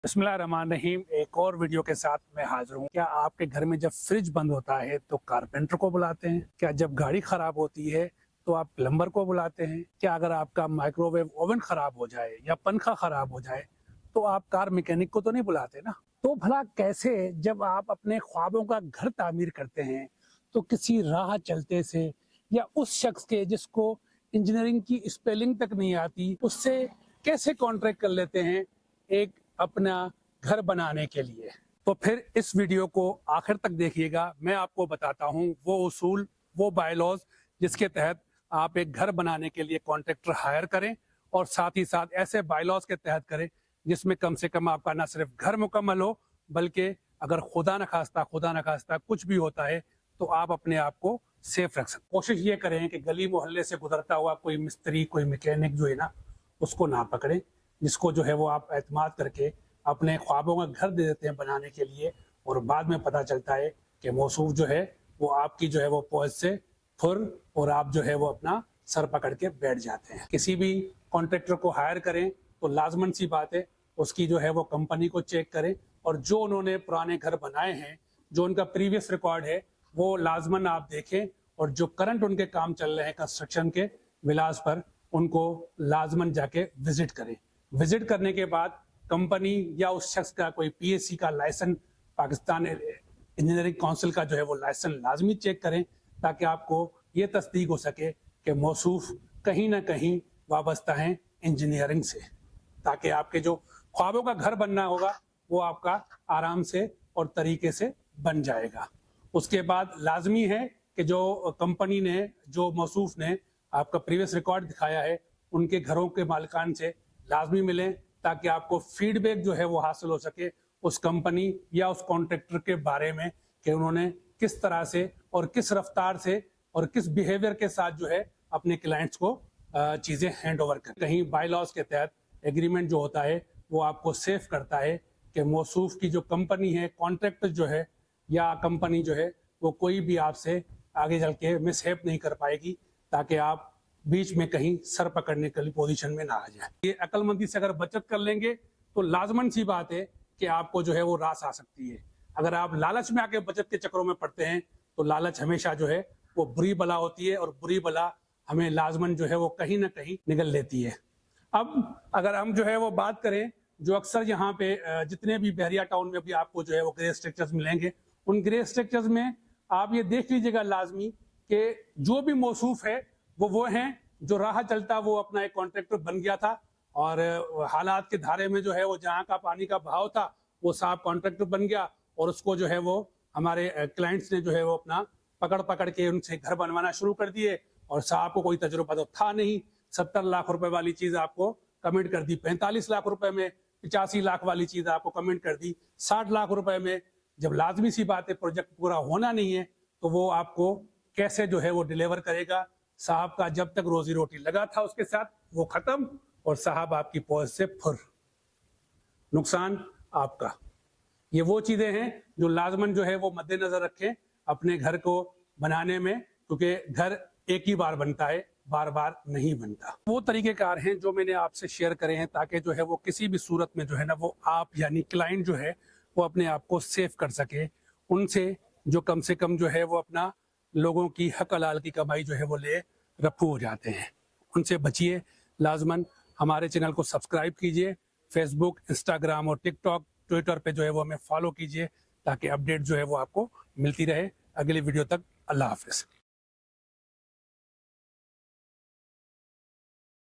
बिस्मिल्लाहिर्रहमानिर्रहीम। एक और वीडियो के साथ मैं हाजिर हूँ। क्या आपके घर में जब फ्रिज बंद होता है तो कारपेंटर को बुलाते हैं? क्या जब गाड़ी खराब होती है तो आप प्लम्बर को बुलाते हैं? क्या अगर आपका माइक्रोवेव ओवन खराब हो जाए या पंखा खराब हो जाए तो आप कार मैकेनिक को तो नहीं बुलाते ना? तो भला कैसे जब आप अपने ख्वाबों का घर तामीर करते हैं तो किसी राह चलते से या उस शख्स के जिसको इंजीनियरिंग की स्पेलिंग तक नहीं आती उससे कैसे कॉन्ट्रैक्ट कर लेते हैं एक अपना घर बनाने के लिए? तो फिर इस वीडियो को आखिर तक देखिएगा। मैं आपको बताता हूँ वो उसूल, वो बायलॉज जिसके तहत आप एक घर बनाने के लिए कॉन्ट्रैक्टर हायर करें और साथ ही साथ ऐसे बायलॉज के तहत करें जिसमें कम से कम आपका ना सिर्फ घर मुकम्मल हो बल्कि अगर खुदा न खास्ता कुछ भी होता है तो आप अपने आप को सेफ रख सकते। कोशिश ये करें कि गली मोहल्ले से गुजरता हुआ कोई मिस्त्री, कोई मैकेनिक जो है ना उसको ना पकड़ें, जिसको जो है वो आप एतमाद करके अपने ख्वाबों का घर दे देते हैं बनाने के लिए और बाद में पता चलता है कि मौसूफ जो है वो आपकी जो है वो पहुंच से फुर और आप जो है वो अपना सर पकड़ के बैठ जाते हैं। किसी भी कॉन्ट्रैक्टर को हायर करें तो लाजमन सी बात है उसकी जो है वो कंपनी को चेक करें और जो उन्होंने पुराने घर बनाए हैं, जो उनका प्रीवियस रिकॉर्ड है वो लाजमन आप देखें और जो करंट उनके काम चल रहे हैं कंस्ट्रक्शन के विलास पर उनको लाजमन जाके विजिट करें। विजिट करने के बाद कंपनी या उस शख्स का कोई पीएससी का लाइसेंस, पाकिस्तान इंजीनियरिंग काउंसिल का जो है वो लाइसेंस लाजमी चेक करें ताकि आपको ये तस्दीक हो सके कि मौसूफ कहीं ना कहीं वाबस्ता है इंजीनियरिंग से, ताकि आपके जो ख्वाबों का घर बनना होगा वो आपका आराम से और तरीके से बन जाएगा। उसके बाद लाजमी है कि जो कंपनी ने, जो मौसूफ ने आपका प्रीवियस रिकॉर्ड दिखाया है उनके घरों के मालिकान से लाजमी मिलें ताकि आपको फीडबैक जो है वो हासिल हो सके उस कंपनी या उस कॉन्ट्रैक्टर के बारे में कि उन्होंने किस तरह से और किस रफ्तार से और किस बिहेवियर के साथ जो है अपने क्लाइंट्स को चीज़ें हैंड ओवर कर। कहीं बाय लॉज के तहत एग्रीमेंट जो होता है वो आपको सेफ करता है कि मौसूफ की जो कंपनी है, कॉन्ट्रैक्टर जो है या कंपनी जो है वो कोई भी आपसे आगे चल के मिसहेप नहीं कर पाएगी ताकि आप बीच में कहीं सर पकड़ने के लिए पोजीशन में ना आ जाए। ये अक्लमंदी से अगर बचत कर लेंगे तो लाजमन सी बात है कि आपको जो है वो रास आ सकती है। अगर आप लालच में आके बचत के चक्करों में पड़ते हैं तो लालच हमेशा जो है वो बुरी बला होती है और बुरी बला हमें लाजमन जो है वो कहीं ना कहीं निगल लेती है। अब अगर हम जो है वो बात करें, जो अक्सर यहाँ पे जितने भी बहरिया टाउन में भी आपको जो है वो ग्रे स्ट्रक्चर्स मिलेंगे, उन ग्रे स्ट्रक्चर्स में आप ये देख लीजिएगा लाजमी कि जो भी मौसूफ है वो हैं जो राह चलता वो अपना एक कॉन्ट्रैक्टर बन गया था और हालात के धारे में जो है वो जहाँ का पानी का बहाव था वो साहब कॉन्ट्रैक्टर बन गया और उसको जो है वो हमारे क्लाइंट्स ने जो है वो अपना पकड़ पकड़ के उनसे घर बनवाना शुरू कर दिए और साहब को कोई तजुर्बा तो था नहीं। 70 लाख रुपए वाली चीज आपको कमिट कर दी 45 लाख रुपए में, 85 लाख वाली चीज आपको कमिट कर दी 60 लाख रुपए में। जब लाजमी सी बात है प्रोजेक्ट पूरा होना नहीं है तो वो आपको कैसे जो है वो डिलीवर करेगा? साहब का जब तक रोजी रोटी लगा था उसके साथ वो खत्म और साहब आपकी पहुंच से फुर, नुकसान आपका। ये वो चीजें हैं जो लाजमन जो है वो मद्देनजर रखें अपने घर को बनाने में, क्योंकि घर एक ही बार बनता है, बार बार नहीं बनता। वो तरीकेकार हैं जो मैंने आपसे शेयर करे हैं ताकि जो है वो किसी भी सूरत में जो है ना वो आप यानी क्लाइंट जो है वो अपने आप को सेफ कर सके उनसे, जो कम से कम जो है वो अपना लोगों की हक हलाल की कमाई जो है वो ले रफू हो जाते हैं। उनसे बचिए। लाजमन हमारे चैनल को सब्सक्राइब कीजिए, फेसबुक, इंस्टाग्राम और टिकटॉक, ट्विटर पे जो है वो हमें फॉलो कीजिए ताकि अपडेट जो है वो आपको मिलती रहे। अगली वीडियो तक अल्लाह हाफिज।